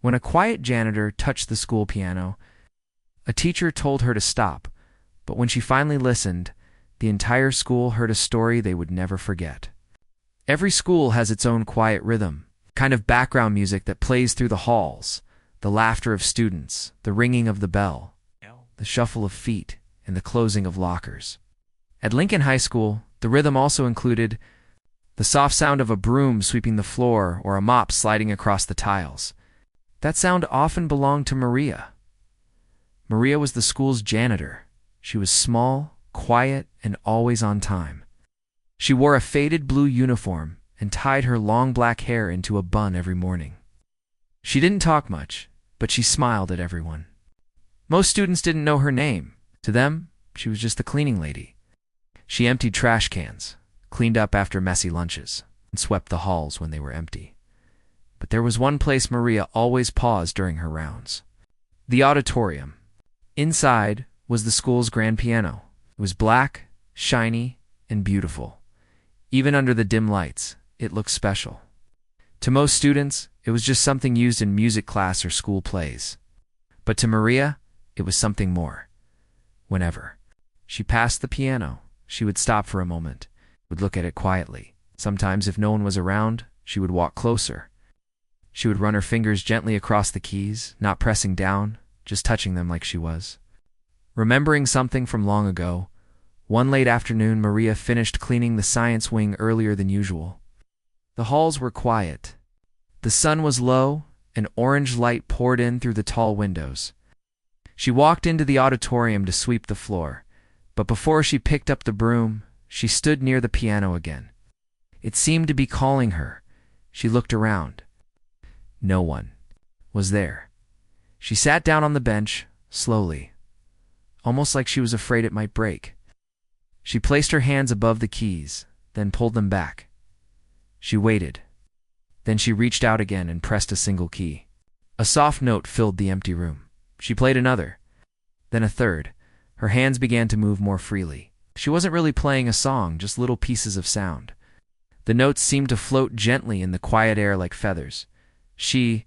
When a quiet janitor touched the school piano, a teacher told her to stop, but when she finally listened, the entire school heard a story they would never forget. Every school has its own quiet rhythm, kind of background music that plays through the halls, the laughter of students, the ringing of the bell, the shuffle of feet, and the closing of lockers. At Lincoln High School, the rhythm also included the soft sound of a broom sweeping the floor or a mop sliding across the tiles. That sound often belonged to Maria. Maria was the school's janitor. She was small, quiet, and always on time. She wore a faded blue uniform and tied her long black hair into a bun every morning. She didn't talk much, but she smiled at everyone. Most students didn't know her name. To them, she was just the cleaning lady. She emptied trash cans, cleaned up after messy lunches, and swept the halls when they were empty. But there was one place Maria always paused during her rounds: the auditorium. Inside was the school's grand piano. It was black, shiny, and beautiful. Even under the dim lights, it looked special. To most students, it was just something used in music class or school plays. But to Maria, it was something more. Whenever she passed the piano, she would stop for a moment, would look at it quietly. Sometimes, if no one was around, she would walk closer. She would run her fingers gently across the keys, not pressing down, just touching them like she was. Remembering something from long ago, one late afternoon Maria finished cleaning the science wing earlier than usual. The halls were quiet. The sun was low, and orange light poured in through the tall windows. She walked into the auditorium to sweep the floor, but before she picked up the broom, she stood near the piano again. It seemed to be calling her. She looked around. No one was there. She sat down on the bench, slowly, almost like she was afraid it might break. She placed her hands above the keys, then pulled them back. She waited. Then she reached out again and pressed a single key. A soft note filled the empty room. She played another, then a third. Her hands began to move more freely. She wasn't really playing a song, just little pieces of sound. The notes seemed to float gently in the quiet air like feathers. She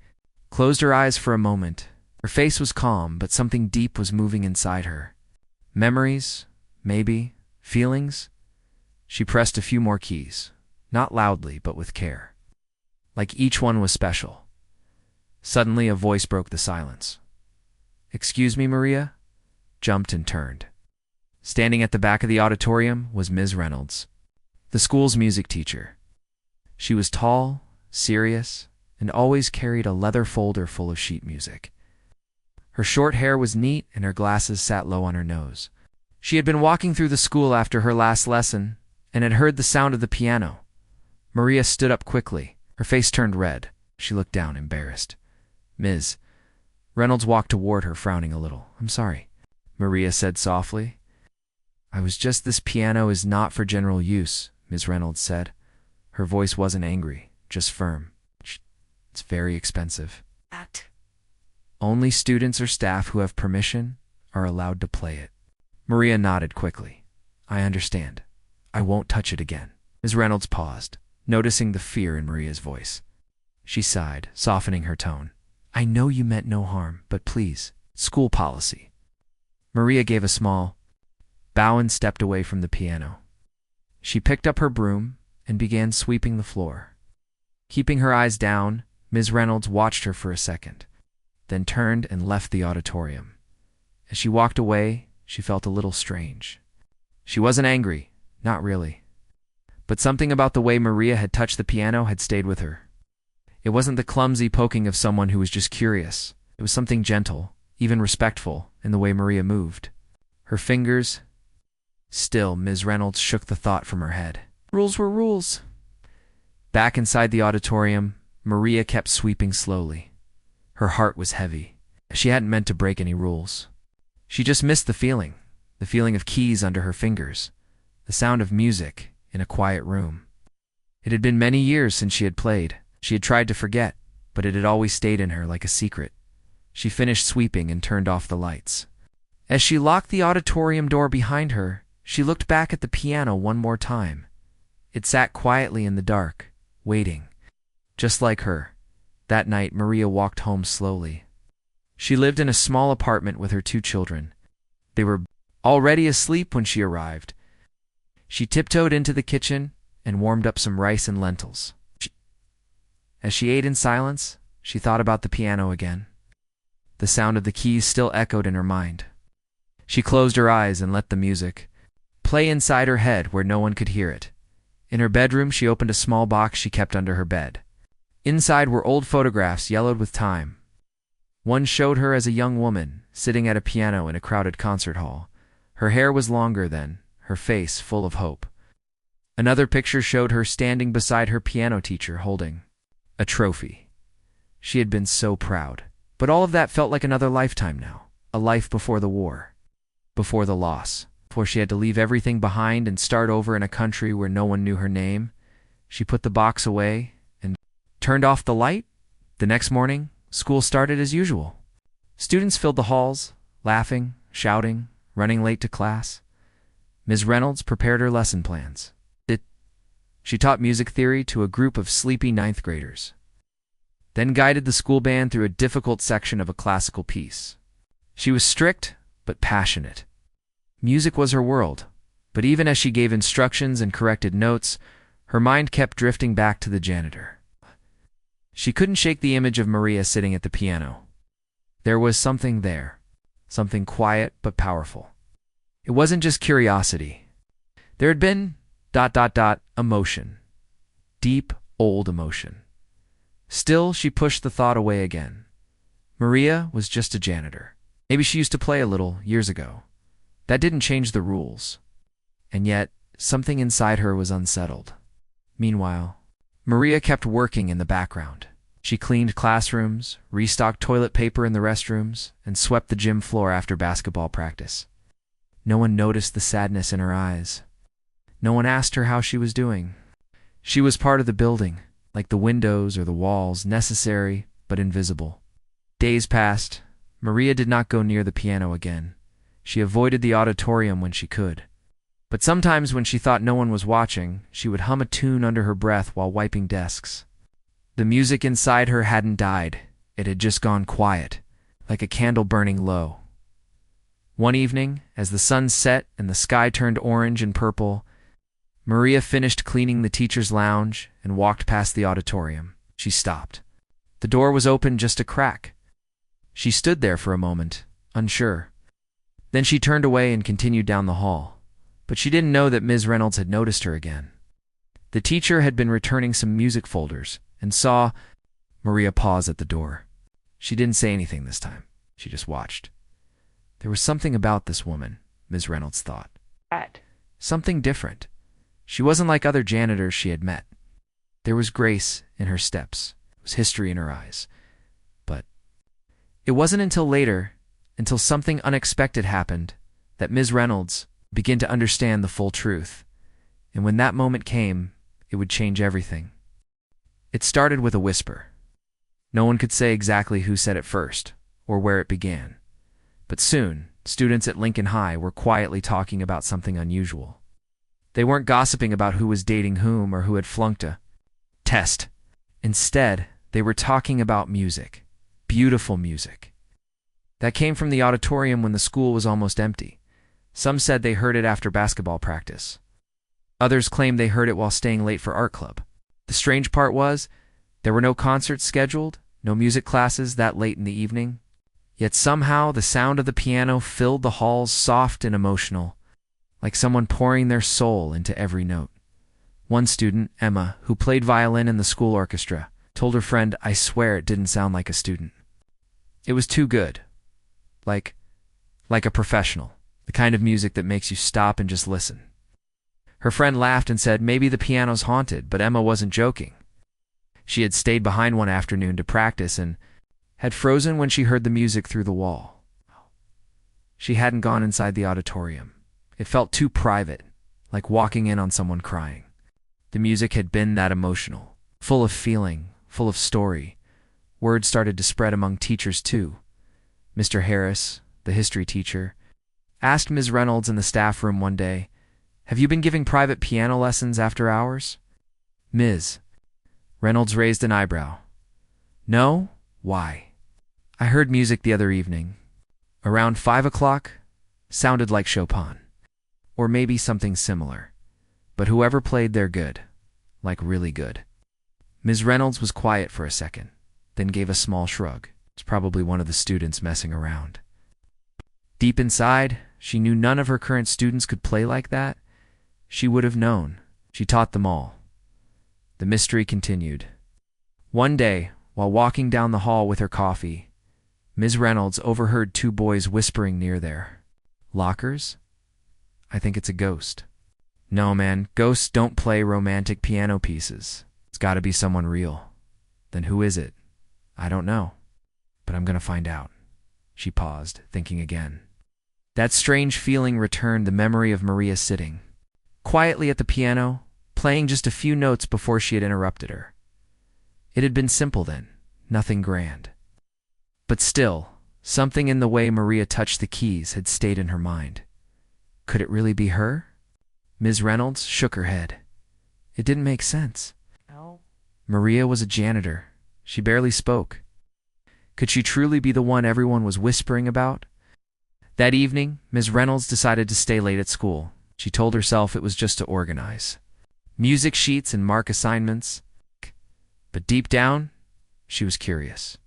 closed her eyes for a moment. Her face was calm, but something deep was moving inside her. Memories, maybe, feelings. She pressed a few more keys, not loudly, but with care. Like each one was special. Suddenly a voice broke the silence. "Excuse me, Maria?" Jumped and turned. Standing at the back of the auditorium was Ms. Reynolds, the school's music teacher. She was tall, serious, and always carried a leather folder full of sheet music. Her short hair was neat and her glasses sat low on her nose. She had been walking through the school after her last lesson and had heard the sound of the piano. Maria stood up quickly. Her face turned red. She looked down, embarrassed. "Ms." Reynolds walked toward her, frowning a little. "I'm sorry," Maria said softly. This piano is not for general use," Ms. Reynolds said. Her voice wasn't angry, just firm. "It's very expensive. Only students or staff who have permission are allowed to play it." Maria nodded quickly. "I understand. I won't touch it again." Ms. Reynolds paused, noticing the fear in Maria's voice. She sighed, softening her tone. "I know you meant no harm, but please, school policy." Maria gave a small bow and stepped away from the piano. She picked up her broom and began sweeping the floor. Keeping her eyes down, Ms. Reynolds watched her for a second, then turned and left the auditorium. As she walked away, she felt a little strange. She wasn't angry, not really. But something about the way Maria had touched the piano had stayed with her. It wasn't the clumsy poking of someone who was just curious. It was something gentle, even respectful, in the way Maria moved. Her fingers. Still, Ms. Reynolds shook the thought from her head. Rules were rules. Back inside the auditorium, Maria kept sweeping slowly. Her heart was heavy. She hadn't meant to break any rules. She just missed the feeling of keys under her fingers, the sound of music in a quiet room. It had been many years since she had played. She had tried to forget, but it had always stayed in her like a secret. She finished sweeping and turned off the lights. As she locked the auditorium door behind her, she looked back at the piano one more time. It sat quietly in the dark, waiting. Just like her, That night, Maria walked home slowly. She lived in a small apartment with her 2 children. They were already asleep when she arrived. She tiptoed into the kitchen and warmed up some rice and lentils. As she ate in silence, she thought about the piano again. The sound of the keys still echoed in her mind. She closed her eyes and let the music play inside her head where no one could hear it. In her bedroom, she opened a small box she kept under her bed. Inside were old photographs yellowed with time. One showed her as a young woman, sitting at a piano in a crowded concert hall. Her hair was longer then, her face full of hope. Another picture showed her standing beside her piano teacher holding a trophy. She had been so proud. But all of that felt like another lifetime now. A life before the war. Before the loss. Before she had to leave everything behind and start over in a country where no one knew her name. She put the box away and turned off the light. The next morning, school started as usual. Students filled the halls, laughing, shouting, running late to class. Ms. Reynolds prepared her lesson plans. She taught music theory to a group of sleepy 9th graders, then guided the school band through a difficult section of a classical piece. She was strict, but passionate. Music was her world, but even as she gave instructions and corrected notes, her mind kept drifting back to the janitor. She couldn't shake the image of Maria sitting at the piano. There was something there, something quiet but powerful. It wasn't just curiosity. There had been ... emotion. Deep, old emotion. Still, she pushed the thought away again. Maria was just a janitor. Maybe she used to play a little years ago. That didn't change the rules. And yet, something inside her was unsettled. Meanwhile, Maria kept working in the background. She cleaned classrooms, restocked toilet paper in the restrooms, and swept the gym floor after basketball practice. No one noticed the sadness in her eyes. No one asked her how she was doing. She was part of the building, like the windows or the walls, necessary but invisible. Days passed. Maria did not go near the piano again. She avoided the auditorium when she could. But sometimes when she thought no one was watching, she would hum a tune under her breath while wiping desks. The music inside her hadn't died. It had just gone quiet, like a candle burning low. One evening, as the sun set and the sky turned orange and purple, Maria finished cleaning the teacher's lounge and walked past the auditorium. She stopped. The door was open just a crack. She stood there for a moment, unsure. Then she turned away and continued down the hall. But she didn't know that Ms. Reynolds had noticed her again. The teacher had been returning some music folders and saw Maria pause at the door. She didn't say anything this time. She just watched. There was something about this woman, Ms. Reynolds thought. Something different. She wasn't like other janitors she had met. There was grace in her steps. There was history in her eyes. But it wasn't until later, until something unexpected happened, that Ms. Reynolds began to understand the full truth. And when that moment came, it would change everything. It started with a whisper. No one could say exactly who said it first, or where it began. But soon, students at Lincoln High were quietly talking about something unusual. They weren't gossiping about who was dating whom or who had flunked a test. Instead, they were talking about music. Beautiful music. That came from the auditorium when the school was almost empty. Some said they heard it after basketball practice. Others claimed they heard it while staying late for art club. The strange part was, there were no concerts scheduled, no music classes that late in the evening. Yet somehow the sound of the piano filled the halls soft and emotional, like someone pouring their soul into every note. One student, Emma, who played violin in the school orchestra, told her friend, "I swear it didn't sound like a student. It was too good. Like a professional. The kind of music that makes you stop and just listen." Her friend laughed and said, "Maybe the piano's haunted," but Emma wasn't joking. She had stayed behind one afternoon to practice and had frozen when she heard the music through the wall. She hadn't gone inside the auditorium. It felt too private, like walking in on someone crying. The music had been that emotional, full of feeling, full of story. Word started to spread among teachers too. Mr. Harris, the history teacher, asked Ms. Reynolds in the staff room one day, "Have you been giving private piano lessons after hours?" Ms. Reynolds raised an eyebrow. No? Why? I heard music the other evening. Around 5 o'clock? Sounded like Chopin. Or maybe something similar. But whoever played, they're good. Like really good. Ms. Reynolds was quiet for a second, then gave a small shrug. It's probably one of the students messing around. Deep inside, she knew none of her current students could play like that. She would have known. She taught them all. The mystery continued. One day, while walking down the hall with her coffee, Ms. Reynolds overheard two boys whispering near their lockers. I think it's a ghost. No, man, ghosts don't play romantic piano pieces. It's got to be someone real. Then who is it? I don't know, but I'm going to find out. She paused, thinking again. That strange feeling returned, the memory of Maria sitting quietly at the piano, playing just a few notes before she had interrupted her. It had been simple then, nothing grand. But still, something in the way Maria touched the keys had stayed in her mind. Could it really be her? Ms. Reynolds shook her head. It didn't make sense. No. Maria was a janitor. She barely spoke. Could she truly be the one everyone was whispering about? That evening, Ms. Reynolds decided to stay late at school. She told herself it was just to organize music sheets and mark assignments. But deep down, she was curious.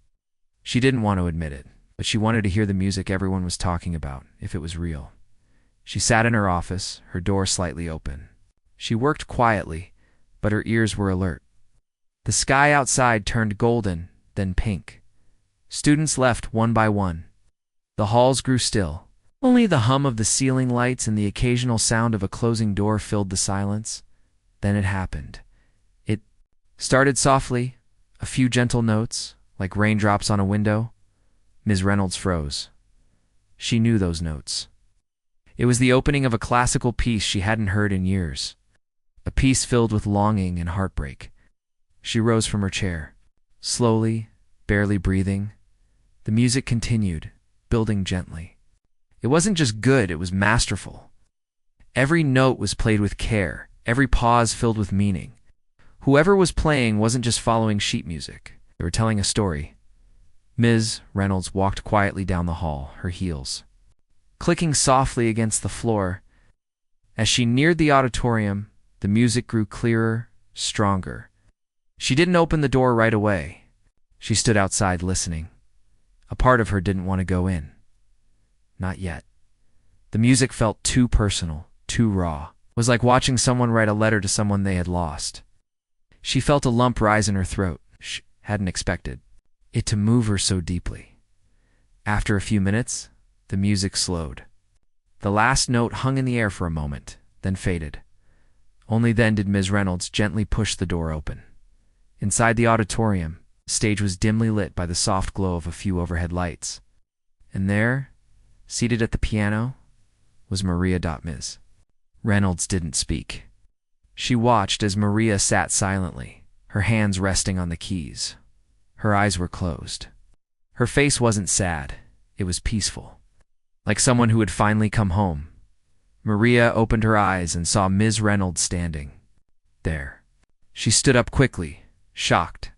She didn't want to admit it, but she wanted to hear the music everyone was talking about, if it was real. She sat in her office, her door slightly open. She worked quietly, but her ears were alert. The sky outside turned golden, then pink. Students left one by one. The halls grew still. Only the hum of the ceiling lights and the occasional sound of a closing door filled the silence. Then it happened. It started softly, a few gentle notes, like raindrops on a window. Ms. Reynolds froze. She knew those notes. It was the opening of a classical piece she hadn't heard in years, a piece filled with longing and heartbreak. She rose from her chair. Slowly, barely breathing, the music continued, building gently. It wasn't just good, it was masterful. Every note was played with care, every pause filled with meaning. Whoever was playing wasn't just following sheet music. They were telling a story. Ms. Reynolds walked quietly down the hall, her heels clicking softly against the floor. As she neared the auditorium, the music grew clearer, stronger. She didn't open the door right away. She stood outside listening. A part of her didn't want to go in. Not yet. The music felt too personal, too raw. It was like watching someone write a letter to someone they had lost. She felt a lump rise in her throat. She hadn't expected it to move her so deeply. After a few minutes, the music slowed. The last note hung in the air for a moment, then faded. Only then did Ms. Reynolds gently push the door open. Inside the auditorium, the stage was dimly lit by the soft glow of a few overhead lights. And there, seated at the piano, was Maria. Ms. Reynolds didn't speak. She watched as Maria sat silently, her hands resting on the keys. Her eyes were closed. Her face wasn't sad, it was peaceful, like someone who had finally come home. Maria opened her eyes and saw Ms. Reynolds standing there. She stood up quickly, shocked.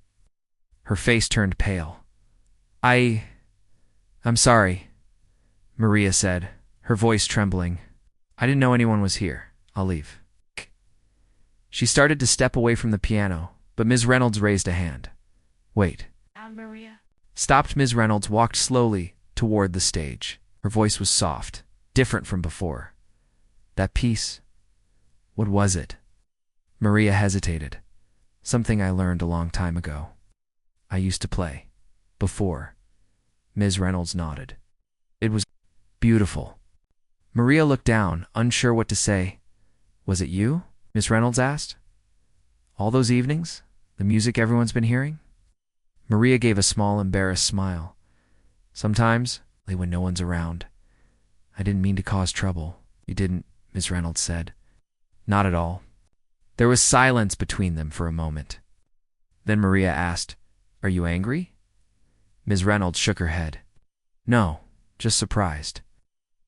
Her face turned pale. I'm sorry, Maria said, her voice trembling. I didn't know anyone was here. I'll leave. She started to step away from the piano, but Ms. Reynolds raised a hand. Wait. Maria. Stopped. Ms. Reynolds walked slowly toward the stage. Her voice was soft, different from before. That piece, what was it? Maria hesitated. Something I learned a long time ago. I used to play. Before. Ms. Reynolds nodded. It was beautiful. Maria looked down, unsure what to say. Was it you? Ms. Reynolds asked. All those evenings? The music everyone's been hearing? Maria gave a small, embarrassed smile. Sometimes, when no one's around. I didn't mean to cause trouble. You didn't, Ms. Reynolds said. Not at all. There was silence between them for a moment. Then Maria asked, Are you angry? Ms. Reynolds shook her head. No, just surprised.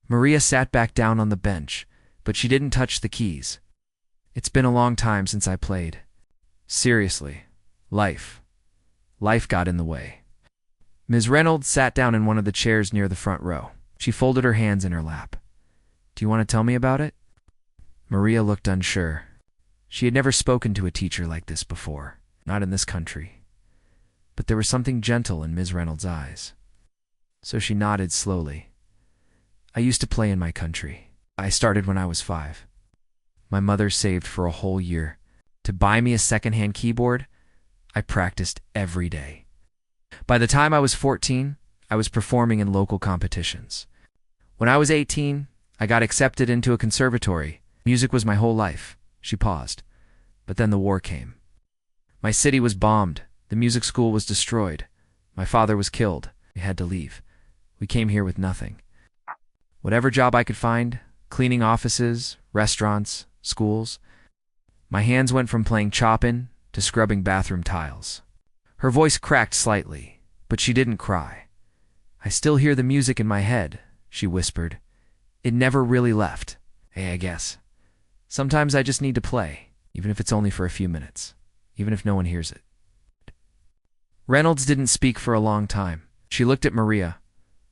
Maria sat back down on the bench, but she didn't touch the keys. It's been a long time since I played. Seriously, life Life got in the way. Ms. Reynolds sat down in one of the chairs near the front row. She folded her hands in her lap. "Do you want to tell me about it?" Maria looked unsure. She had never spoken to a teacher like this before, not in this country. But there was something gentle in Ms. Reynolds' eyes. So she nodded slowly. "I used to play in my country. I started when I was 5. My mother saved for a whole year. To buy me a second-hand keyboard, I practiced every day. By the time I was 14, I was performing in local competitions. When I was 18, I got accepted into a conservatory. Music was my whole life." She paused. "But then the war came. My city was bombed. The music school was destroyed. My father was killed. We had to leave. We came here with nothing. Whatever job I could find, cleaning offices, restaurants, schools. My hands went from playing chopin to scrubbing bathroom tiles." Her voice cracked slightly, but she didn't cry. "I still hear the music in my head," she whispered. "It never really left. Hey, I guess. Sometimes I just need to play, even if it's only for a few minutes, even if no one hears it." Reynolds didn't speak for a long time. She looked at Maria,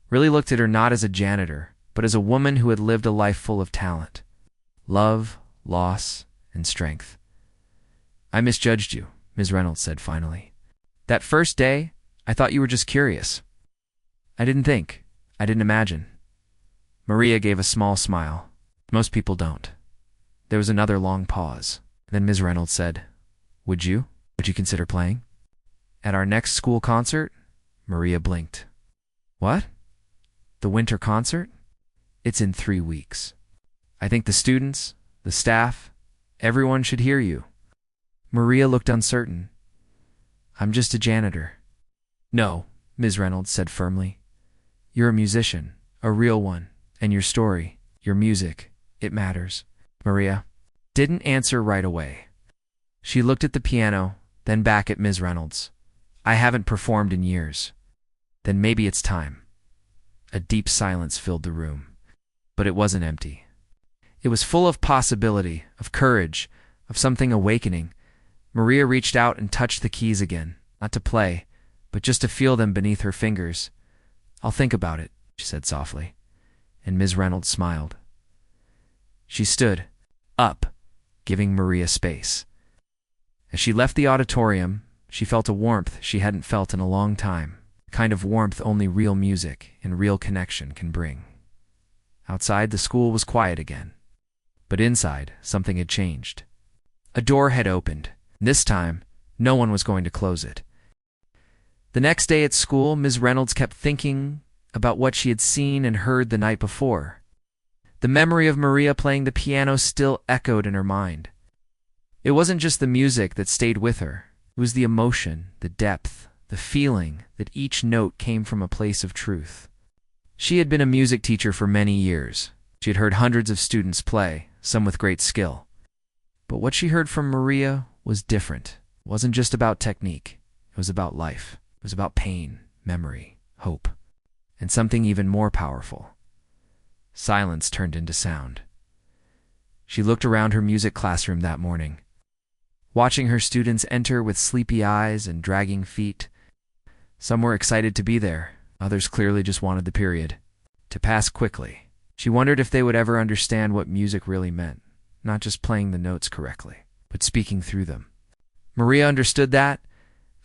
really looked at her not as a janitor, but as a woman who had lived a life full of talent, love, loss, and strength. "I misjudged you," Ms. Reynolds said finally. "That first day, I thought you were just curious. I didn't think. I didn't imagine." Maria gave a small smile. Most people don't. There was another long pause. Then Ms. Reynolds said, Would you consider playing?" "At our next school concert?" Maria blinked. "What? The winter concert? It's in 3 weeks. I think the students, the staff, everyone should hear you." Maria looked uncertain. "I'm just a janitor." "No," Ms. Reynolds said firmly. "You're a musician, a real one, and your story, your music, it matters." Maria didn't answer right away. She looked at the piano, then back at Ms. Reynolds. "I haven't performed in years. Then maybe it's time." A deep silence filled the room, but it wasn't empty. It was full of possibility, of courage, of something awakening. Maria reached out and touched the keys again, not to play, but just to feel them beneath her fingers. "I'll think about it," she said softly, and Ms. Reynolds smiled. She stood up, giving Maria space. As she left the auditorium, she felt a warmth she hadn't felt in a long time, the kind of warmth only real music and real connection can bring. Outside, the school was quiet again, but inside, something had changed. A door had opened. This time, no one was going to close it. The next day at school, Ms. Reynolds kept thinking about what she had seen and heard the night before. The memory of Maria playing the piano still echoed in her mind. It wasn't just the music that stayed with her. It was the emotion, the depth, the feeling that each note came from a place of truth. She had been a music teacher for many years. She had heard hundreds of students play, some with great skill. But what she heard from Maria was different. It wasn't just about technique. It was about life. It was about pain, memory, hope, and something even more powerful. Silence turned into sound. She looked around her music classroom that morning, watching her students enter with sleepy eyes and dragging feet. Some were excited to be there. Others clearly just wanted the period to pass quickly. She wondered if they would ever understand what music really meant, not just playing the notes correctly, but speaking through them. Maria understood that.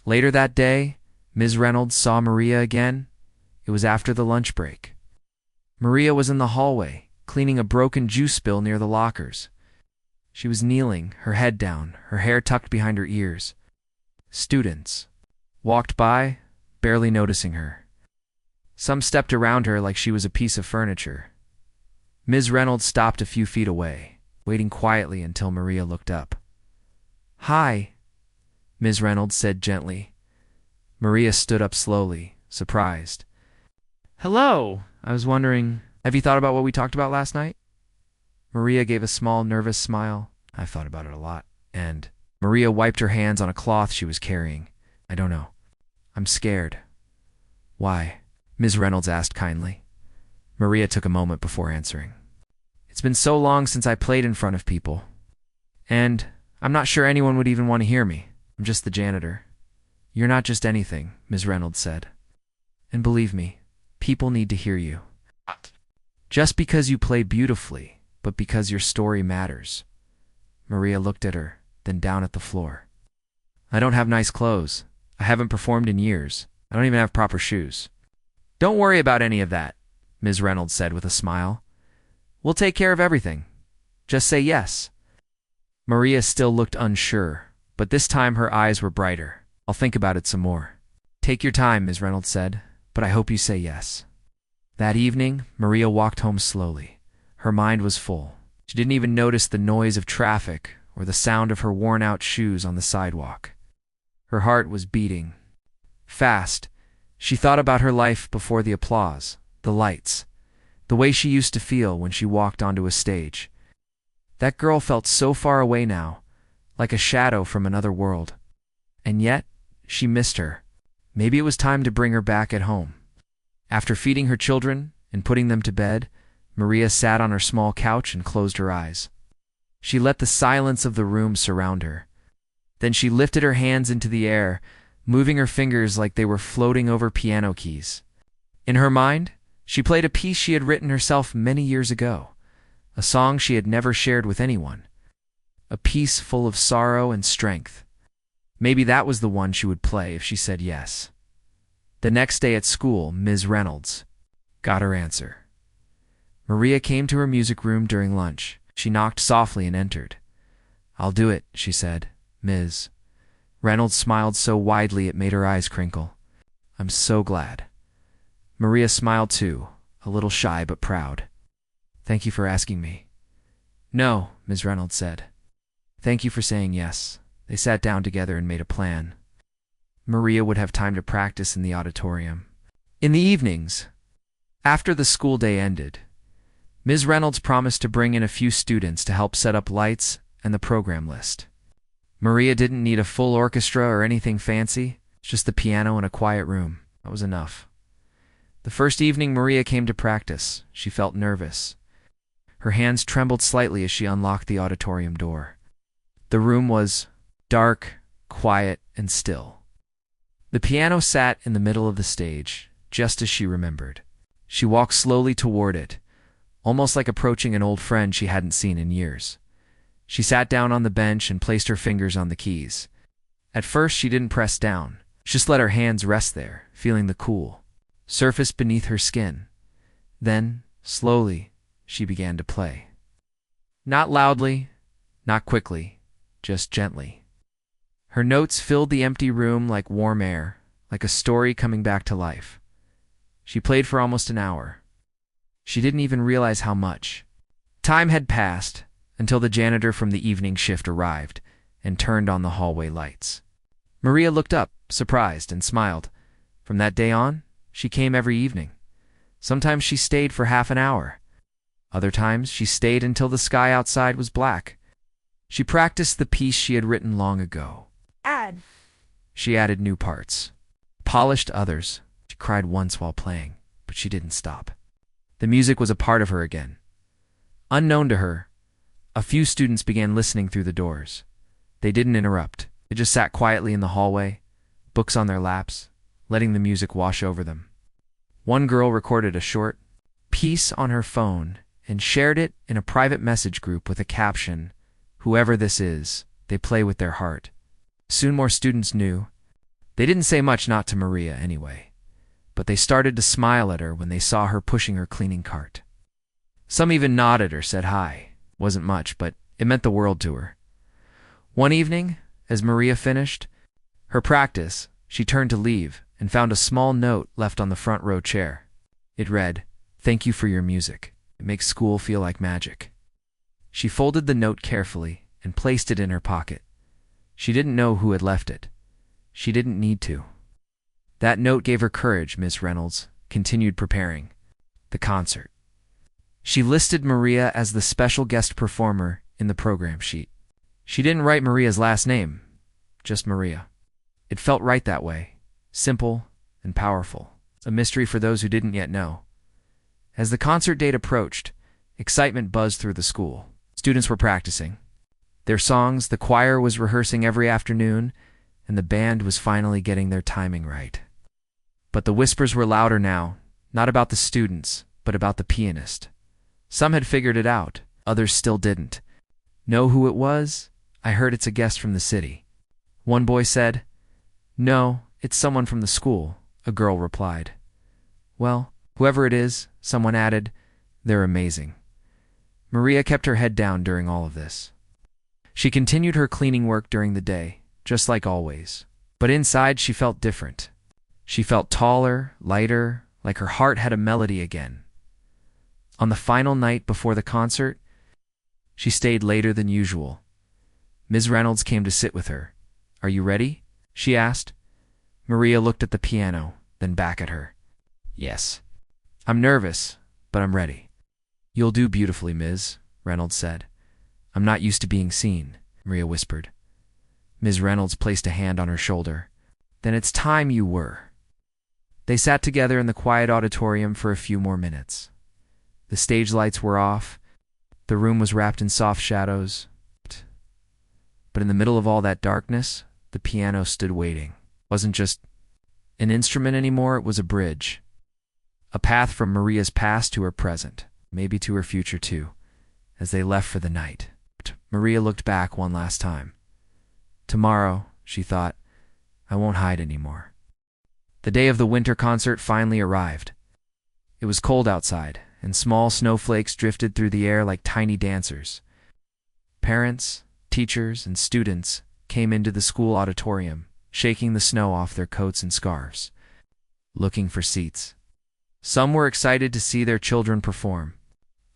Later that day, Ms. Reynolds saw Maria again. It was after the lunch break. Maria was in the hallway, cleaning a broken juice spill near the lockers. She was kneeling, her head down, her hair tucked behind her ears. Students walked by, barely noticing her. Some stepped around her like she was a piece of furniture. Ms. Reynolds stopped a few feet away, waiting quietly until Maria looked up. "Hi," Ms. Reynolds said gently. Maria stood up slowly, surprised. "Hello. I was wondering, have you thought about what we talked about last night?" Maria gave a small, nervous smile. "I've thought about it a lot." And Maria wiped her hands on a cloth she was carrying. "I don't know. I'm scared." "Why?" Ms. Reynolds asked kindly. Maria took a moment before answering. "It's been so long since I played in front of people. And I'm not sure anyone would even want to hear me. I'm just the janitor. You're not just anything, Ms. Reynolds said. And believe me, people need to hear you. Just because you play beautifully, but because your story matters. Maria looked at her, then down at the floor. I don't have nice clothes. I haven't performed in years. I don't even have proper shoes. Don't worry about any of that, Ms. Reynolds said with a smile. We'll take care of everything. Just say yes. Maria still looked unsure, but this time her eyes were brighter. I'll think about it some more. Take your time, Ms. Reynolds said, but I hope you say yes. That evening, Maria walked home slowly. Her mind was full. She didn't even notice the noise of traffic or the sound of her worn-out shoes on the sidewalk. Her heart was beating fast. She thought about her life before the applause, the lights, the way she used to feel when she walked onto a stage. That girl felt so far away now, like a shadow from another world. And yet, she missed her. Maybe it was time to bring her back at home. After feeding her children and putting them to bed, Maria sat on her small couch and closed her eyes. She let the silence of the room surround her. Then she lifted her hands into the air, moving her fingers like they were floating over piano keys. In her mind, she played a piece she had written herself many years ago, a song she had never shared with anyone, a piece full of sorrow and strength. Maybe that was the one she would play if she said yes. The next day at school, Ms. Reynolds got her answer. Maria came to her music room during lunch. She knocked softly and entered. I'll do it, she said. Ms. Reynolds smiled so widely it made her eyes crinkle. I'm so glad. Maria smiled too, a little shy but proud. Thank you for asking me. No, Ms. Reynolds said. Thank you for saying yes. They sat down together and made a plan. Maria would have time to practice in the auditorium. In the evenings, after the school day ended, Ms. Reynolds promised to bring in a few students to help set up lights and the program list. Maria didn't need a full orchestra or anything fancy, just the piano and a quiet room. That was enough. The first evening Maria came to practice, she felt nervous. Her hands trembled slightly as she unlocked the auditorium door. The room was dark, quiet, and still. The piano sat in the middle of the stage, just as she remembered. She walked slowly toward it, almost like approaching an old friend she hadn't seen in years. She sat down on the bench and placed her fingers on the keys. At first, she didn't press down. She just let her hands rest there, feeling the cool surface beneath her skin. Then, slowly, she began to play. Not loudly, not quickly, just gently. Her notes filled the empty room like warm air, like a story coming back to life. She played for almost an hour. She didn't even realize how much. Time had passed until the janitor from the evening shift arrived and turned on the hallway lights. Maria looked up, surprised, and smiled. From that day on, she came every evening. Sometimes she stayed for half an hour. Other times, she stayed until the sky outside was black. She practiced the piece she had written long ago. She added new parts, polished others. She cried once while playing, but she didn't stop. The music was a part of her again. Unknown to her, a few students began listening through the doors. They didn't interrupt. They just sat quietly in the hallway, books on their laps, letting the music wash over them. One girl recorded a short piece on her phone and shared it in a private message group with a caption, "Whoever this is, they play with their heart." Soon more students knew. They didn't say much, not to Maria anyway, but they started to smile at her when they saw her pushing her cleaning cart. Some even nodded or said hi. Wasn't much, but it meant the world to her. One evening, as Maria finished her practice, she turned to leave and found a small note left on the front row chair. It read, "Thank you for your music. It makes school feel like magic." She folded the note carefully and placed it in her pocket. She didn't know who had left it. She didn't need to. That note gave her courage. Miss Reynolds continued preparing the concert. She listed Maria as the special guest performer in the program sheet. She didn't write Maria's last name, just Maria. It felt right that way, simple and powerful, a mystery for those who didn't yet know. As the concert date approached, excitement buzzed through the school. Students were practicing their songs, the choir was rehearsing every afternoon, and the band was finally getting their timing right. But the whispers were louder now, not about the students, but about the pianist. Some had figured it out, others still didn't. Know who it was? I heard it's a guest from the city. One boy said. No, it's someone from the school, a girl replied. Well, whoever it is, someone added, they're amazing. Maria kept her head down during all of this. She continued her cleaning work during the day, just like always. But inside she felt different. She felt taller, lighter, like her heart had a melody again. On the final night before the concert, she stayed later than usual. Ms. Reynolds came to sit with her. Are you ready? She asked. Maria looked at the piano, then back at her. Yes. I'm nervous, but I'm ready. You'll do beautifully, Ms. Reynolds said. I'm not used to being seen, Maria whispered. Ms. Reynolds placed a hand on her shoulder. Then it's time you were. They sat together in the quiet auditorium for a few more minutes. The stage lights were off. The room was wrapped in soft shadows. But in the middle of all that darkness, the piano stood waiting. It wasn't just an instrument anymore, it was a bridge. A path from Maria's past to her present, maybe to her future too, as they left for the night. Maria looked back one last time. Tomorrow, she thought, I won't hide anymore. The day of the winter concert finally arrived. It was cold outside, and small snowflakes drifted through the air like tiny dancers. Parents, teachers, and students came into the school auditorium, shaking the snow off their coats and scarves, looking for seats. Some were excited to see their children perform.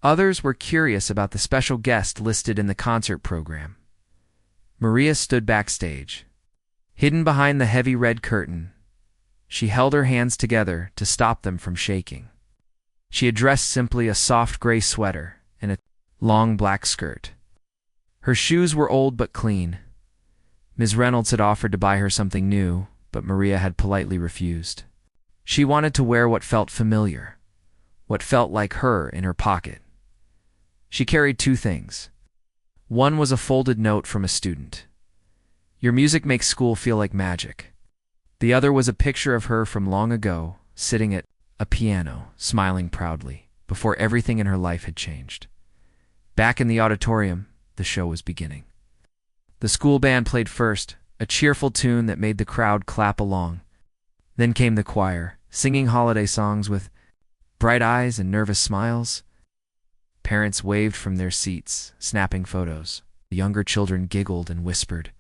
Others were curious about the special guest listed in the concert program. Maria stood backstage. Hidden behind the heavy red curtain, she held her hands together to stop them from shaking. She had dressed simply a soft gray sweater and a long black skirt. Her shoes were old but clean. Ms. Reynolds had offered to buy her something new, but Maria had politely refused. She wanted to wear what felt familiar, what felt like her in her pocket. She carried two things. One was a folded note from a student. Your music makes school feel like magic. The other was a picture of her from long ago, sitting at a piano, smiling proudly, before everything in her life had changed. Back in the auditorium, the show was beginning. The school band played first, a cheerful tune that made the crowd clap along. Then came the choir, singing holiday songs with bright eyes and nervous smiles. Parents waved from their seats, snapping photos. The younger children giggled and whispered.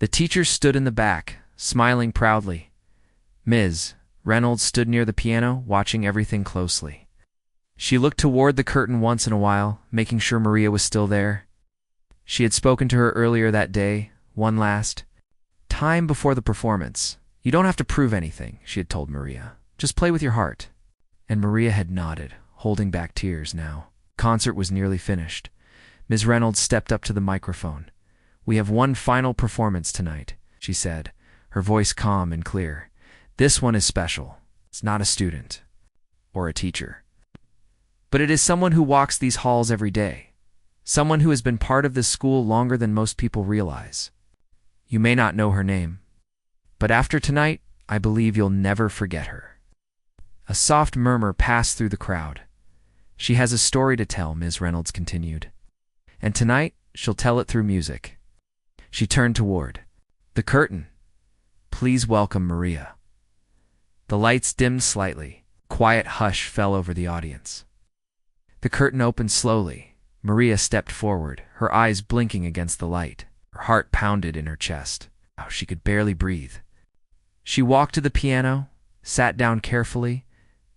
The teachers stood in the back, smiling proudly. Ms. Reynolds stood near the piano, watching everything closely. She looked toward the curtain once in a while, making sure Maria was still there. She had spoken to her earlier that day, one last time before the performance. You don't have to prove anything, she had told Maria. Just play with your heart. And Maria had nodded, holding back tears now. Concert was nearly finished. Ms. Reynolds stepped up to the microphone. We have one final performance tonight, she said, her voice calm and clear. This one is special. It's not a student or a teacher, but it is someone who walks these halls every day, someone who has been part of this school longer than most people realize. You may not know her name, but after tonight, I believe you'll never forget her. A soft murmur passed through the crowd. She has a story to tell, Ms. Reynolds continued, and tonight she'll tell it through music. She turned toward the curtain. Please welcome Maria. The lights dimmed slightly. Quiet hush fell over the audience. The curtain opened slowly. Maria stepped forward, her eyes blinking against the light. Her heart pounded in her chest. Oh, she could barely breathe. She walked to the piano, sat down carefully,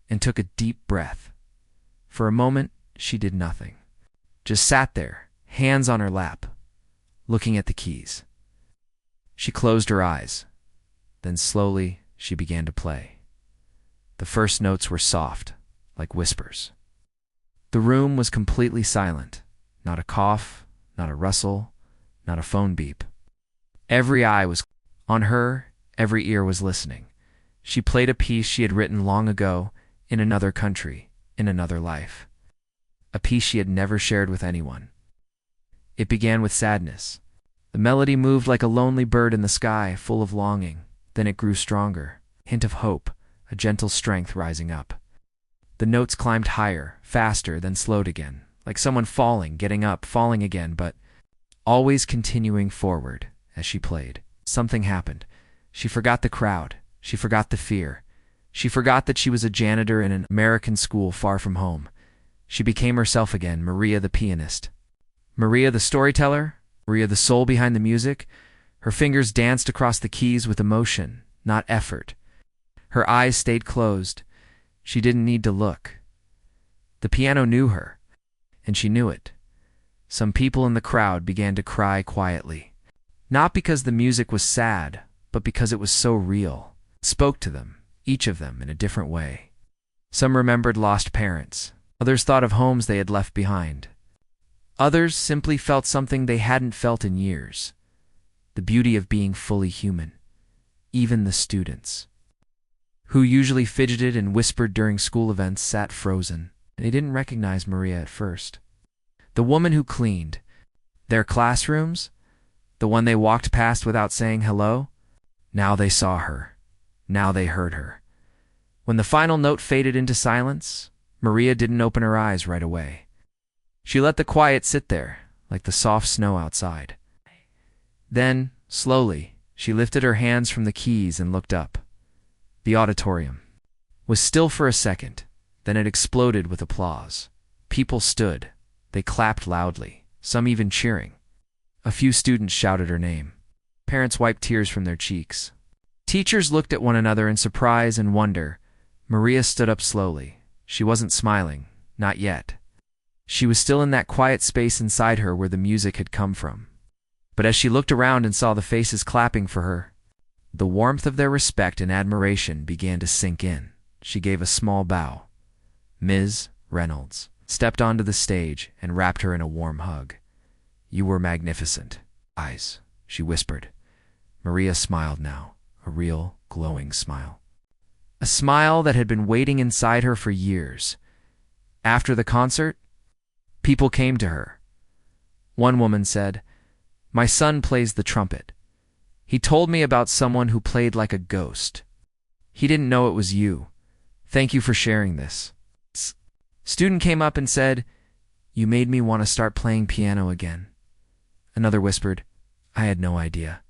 and took a deep breath. For a moment, she did nothing. Just sat there, hands on her lap, looking at the keys. She closed her eyes. Then slowly, she began to play. The first notes were soft, like whispers. The room was completely silent. Not a cough, not a rustle, not a phone beep. Every eye was on her, every ear was listening. She played a piece she had written long ago, in another country, in another life. A piece she had never shared with anyone. It began with sadness, The melody moved like a lonely bird in the sky, full of longing. Then it grew stronger, hint of hope, a gentle strength rising up. The notes climbed higher, faster, then slowed again, like someone falling, getting up, falling again, but always continuing forward as she played. Something happened. She forgot the crowd. She forgot the fear. She forgot that she was a janitor in an American school far from home. She became herself again, Maria the pianist. Maria the storyteller, Maria the soul behind the music. Her fingers danced across the keys with emotion, not effort. Her eyes stayed closed. She didn't need to look. The piano knew her, and she knew it. Some people in the crowd began to cry quietly. Not because the music was sad, but because it was so real. It spoke to them, each of them in a different way. Some remembered lost parents. Others thought of homes they had left behind. Others simply felt something they hadn't felt in years. The beauty of being fully human. Even the students, who usually fidgeted and whispered during school events, sat frozen. They didn't recognize Maria at first. The woman who cleaned their classrooms, the one they walked past without saying hello, now they saw her. Now they heard her. When the final note faded into silence, Maria didn't open her eyes right away. She let the quiet sit there, like the soft snow outside. Then, slowly, she lifted her hands from the keys and looked up. The auditorium was still for a second, then it exploded with applause. People stood. They clapped loudly, some even cheering. A few students shouted her name. Parents wiped tears from their cheeks. Teachers looked at one another in surprise and wonder. Maria stood up slowly. She wasn't smiling, not yet. She was still in that quiet space inside her where the music had come from. But as she looked around and saw the faces clapping for her, the warmth of their respect and admiration began to sink in. She gave a small bow. Ms. Reynolds stepped onto the stage and wrapped her in a warm hug. "You were magnificent." "Eyes," she whispered. Maria smiled now, a real, glowing smile. A smile that had been waiting inside her for years. After the concert, people came to her. One woman said, "My son plays the trumpet. He told me about someone who played like a ghost. He didn't know it was you. Thank you for sharing this." Student came up and said, "You made me want to start playing piano again." Another whispered, "I had no idea.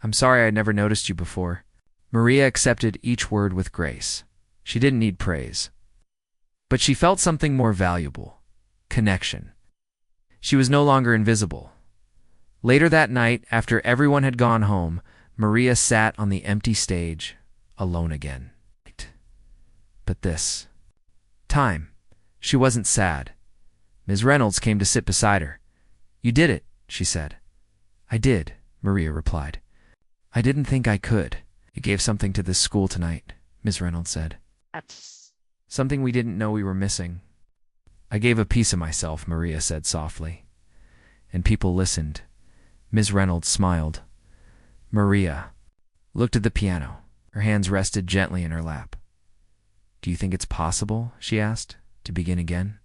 I'm sorry I had never noticed you before." Maria accepted each word with grace. She didn't need praise. But she felt something more valuable: connection. She was no longer invisible. Later that night, after everyone had gone home, Maria sat on the empty stage, alone again. But this time, she wasn't sad. Ms. Reynolds came to sit beside her. "You did it," she said. "I did," Maria replied. "I didn't think I could." "You gave something to this school tonight," Ms. Reynolds said. That's "Something we didn't know we were missing." "I gave a piece of myself," Maria said softly. And people listened. Ms. Reynolds smiled. Maria looked at the piano. Her hands rested gently in her lap. "Do you think it's possible," she asked, "to begin again?"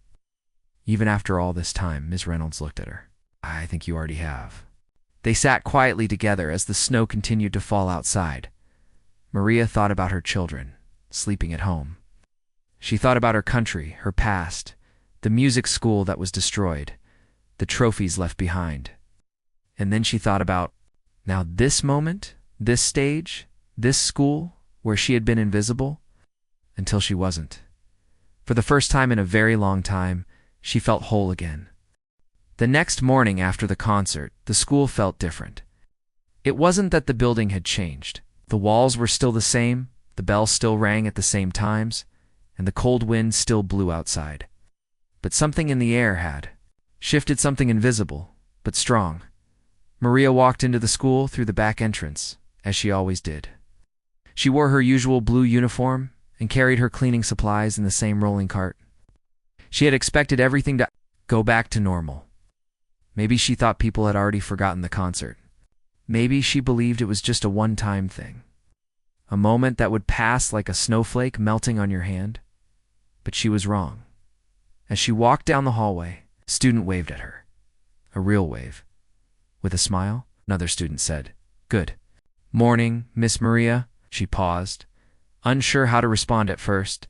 "Even after all this time," Ms. Reynolds looked at her. "I think you already have." They sat quietly together as the snow continued to fall outside. Maria thought about her children, sleeping at home. She thought about her country, her past, the music school that was destroyed, the trophies left behind. And then she thought about, now this moment, this stage, this school, where she had been invisible, until she wasn't. For the first time in a very long time, she felt whole again. The next morning after the concert, the school felt different. It wasn't that the building had changed. The walls were still the same, the bell still rang at the same times, and the cold wind still blew outside. But something in the air had shifted, something invisible, but strong. Maria walked into the school through the back entrance, as she always did. She wore her usual blue uniform and carried her cleaning supplies in the same rolling cart. She had expected everything to go back to normal. Maybe she thought people had already forgotten the concert. Maybe she believed it was just a one-time thing, a moment that would pass like a snowflake melting on your hand. But she was wrong. As she walked down the hallway, a student waved at her. A real wave. With a smile, Another student said. Good morning, Miss Maria. She paused, unsure how to respond at first.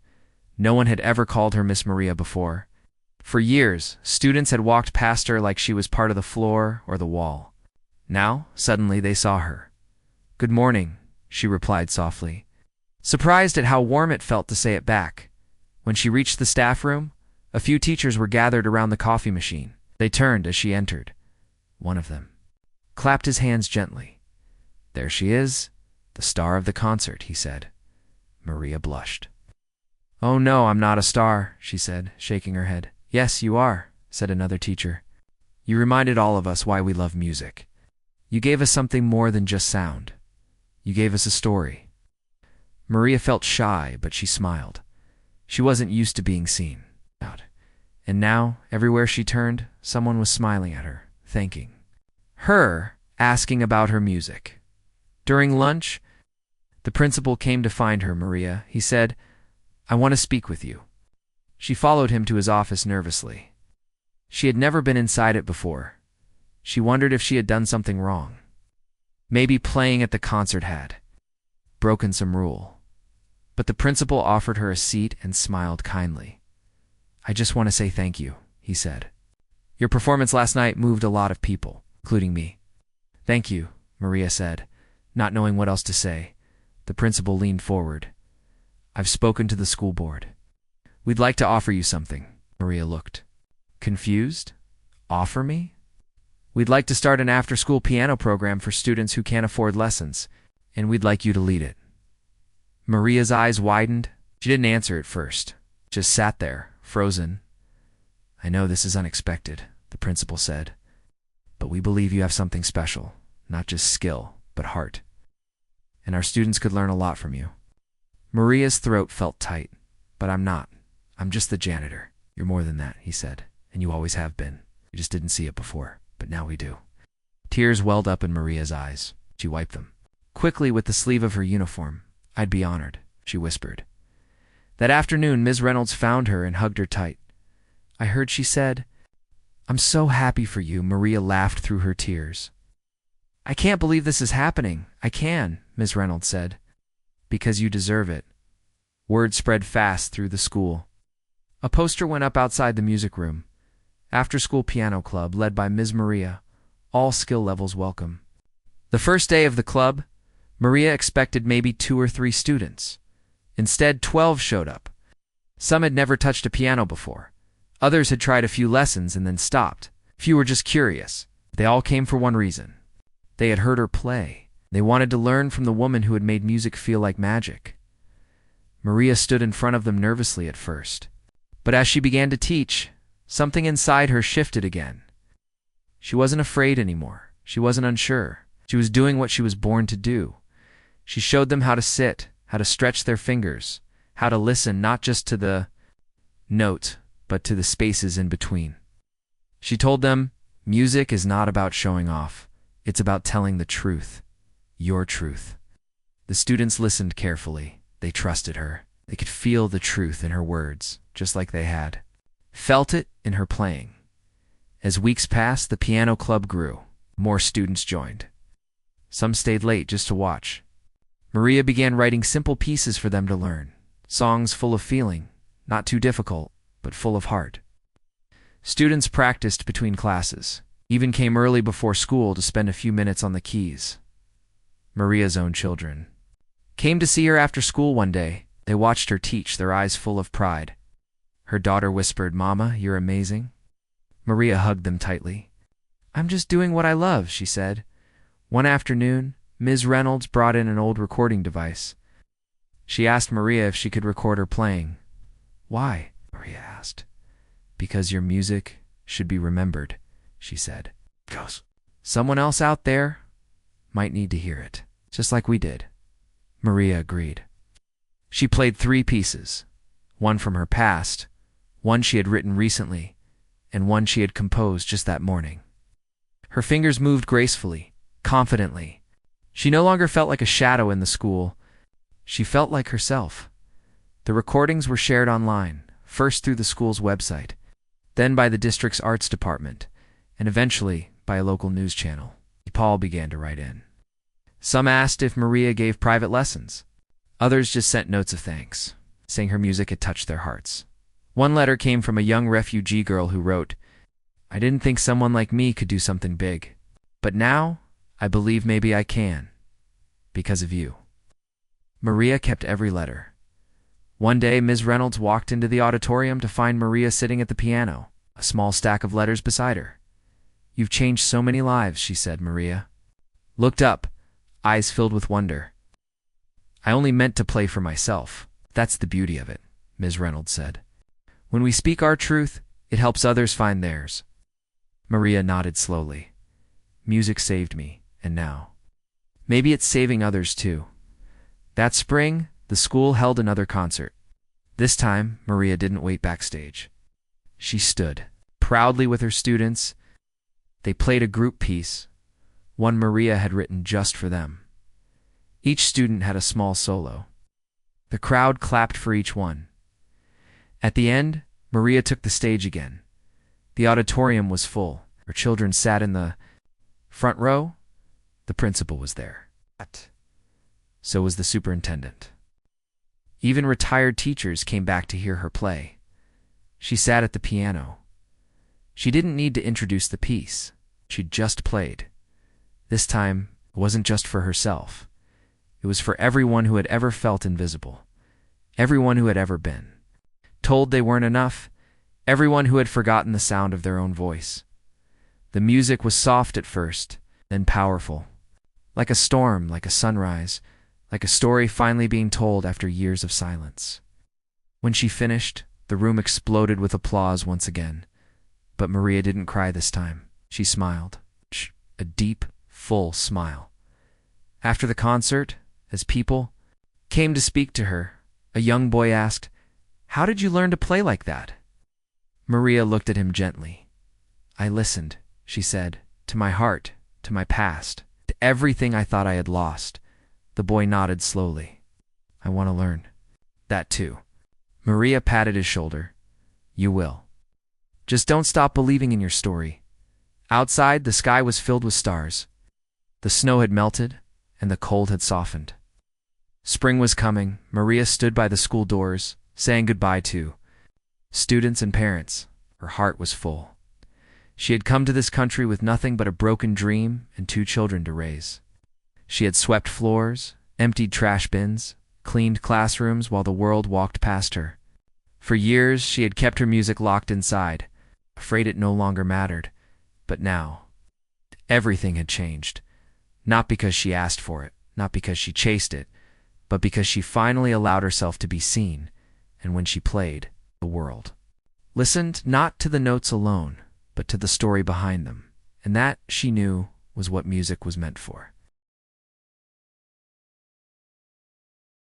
No one had ever called her Miss Maria before. For years, students had walked past her like she was part of the floor or the wall. Now, suddenly, they saw her. Good morning, she replied softly, surprised at how warm it felt to say it back. When she reached the staff room, a few teachers were gathered around the coffee machine. They turned as she entered. One of them clapped his hands gently. There she is, the star of the concert, he said. Maria blushed. Oh no, I'm not a star, she said, shaking her head. Yes, you are, said another teacher. You reminded all of us why we love music. You gave us something more than just sound. You gave us a story. Maria felt shy, but she smiled. She wasn't used to being seen. And now, everywhere she turned, someone was smiling at her, thanking her, asking about her music. During lunch, the principal came to find her, Maria. He said, I want to speak with you. She followed him to his office nervously. She had never been inside it before. She wondered if she had done something wrong. Maybe playing at the concert had broken some rule. But the principal offered her a seat and smiled kindly. I just want to say thank you, he said. Your performance last night moved a lot of people, including me. Thank you, Maria said, not knowing what else to say. The principal leaned forward. I've spoken to the school board. We'd like to offer you something. Maria looked confused. Offer me? We'd like to start an after-school piano program for students who can't afford lessons, and we'd like you to lead it. Maria's eyes widened. She didn't answer at first, just sat there, frozen. I know this is unexpected, the principal said, but we believe you have something special, not just skill, but heart. And our students could learn a lot from you. Maria's throat felt tight. But I'm not. I'm just the janitor. You're more than that, he said, and you always have been. We just didn't see it before, but now we do. Tears welled up in Maria's eyes. She wiped them quickly with the sleeve of her uniform. I'd be honored, she whispered. That afternoon, Ms. Reynolds found her and hugged her tight. I heard she said, I'm so happy for you, Maria laughed through her tears. I can't believe this is happening. I can, Ms. Reynolds said. Because you deserve it. Word spread fast through the school. A poster went up outside the music room. After-school piano club led by Ms. Maria. All skill levels welcome. The first day of the club, Maria expected maybe 2 or 3 students. Instead, 12 showed up. Some had never touched a piano before. Others had tried a few lessons and then stopped. Few were just curious. They all came for one reason. They had heard her play. They wanted to learn from the woman who had made music feel like magic. Maria stood in front of them nervously at first. But as she began to teach, something inside her shifted again. She wasn't afraid anymore. She wasn't unsure. She was doing what she was born to do. She showed them how to sit, how to stretch their fingers, how to listen not just to the note, but to the spaces in between. She told them, music is not about showing off. It's about telling the truth. Your truth. The students listened carefully. They trusted her. They could feel the truth in her words, just like they had felt it in her playing. As weeks passed, the piano club grew. More students joined. Some stayed late just to watch. Maria began writing simple pieces for them to learn. Songs full of feeling, not too difficult, but full of heart. Students practiced between classes, even came early before school to spend a few minutes on the keys. Maria's own children came to see her after school one day. They watched her teach, their eyes full of pride. Her daughter whispered, Mama, you're amazing. Maria hugged them tightly. I'm just doing what I love, she said. One afternoon, Ms. Reynolds brought in an old recording device. She asked Maria if she could record her playing. Why? Maria asked. Because your music should be remembered, she said. Someone else out there might need to hear it, just like we did. Maria agreed. She played 3 pieces, one from her past, one she had written recently, and one she had composed just that morning. Her fingers moved gracefully, confidently. She no longer felt like a shadow in the school. She felt like herself. The recordings were shared online, first through the school's website, then by the district's arts department, and eventually by a local news channel. Paul began to write in. Some asked if Maria gave private lessons. Others just sent notes of thanks, saying her music had touched their hearts. One letter came from a young refugee girl who wrote, "I didn't think someone like me could do something big, but now I believe maybe I can, because of you." Maria kept every letter. One day, Ms. Reynolds walked into the auditorium to find Maria sitting at the piano, a small stack of letters beside her. "You've changed so many lives," she said. Maria looked up, eyes filled with wonder. "I only meant to play for myself. That's the beauty of it," Ms. Reynolds said. "When we speak our truth, it helps others find theirs." Maria nodded slowly. "Music saved me, and now maybe it's saving others too." That spring, the school held another concert. This time, Maria didn't wait backstage. She stood proudly with her students. They played a group piece, one Maria had written just for them. Each student had a small solo. The crowd clapped for each one. At the end, Maria took the stage again. The auditorium was full. Her children sat in the front row. The principal was there. So was the superintendent. Even retired teachers came back to hear her play. She sat at the piano. She didn't need to introduce the piece. She just played. This time, it wasn't just for herself. It was for everyone who had ever felt invisible, everyone who had ever been told they weren't enough, everyone who had forgotten the sound of their own voice. The music was soft at first, then powerful, like a storm, like a sunrise, like a story finally being told after years of silence. When she finished, the room exploded with applause once again. But Maria didn't cry this time. She smiled, a deep, full smile. After the concert, as people came to speak to her, a young boy asked, "How did you learn to play like that?" Maria looked at him gently. "I listened," she said, "to my heart, to my past, to everything I thought I had lost." The boy nodded slowly. "I want to learn that too." Maria patted his shoulder. "You will. Just don't stop believing in your story." Outside, the sky was filled with stars. The snow had melted, and the cold had softened. Spring was coming. Maria stood by the school doors, saying goodbye to students and parents. Her heart was full. She had come to this country with nothing but a broken dream and 2 children to raise. She had swept floors, emptied trash bins, cleaned classrooms while the world walked past her. For years, she had kept her music locked inside, afraid it no longer mattered. But now, everything had changed. Not because she asked for it, not because she chased it, but because she finally allowed herself to be seen, and when she played, the world listened not to the notes alone, but to the story behind them, and that, she knew, was what music was meant for.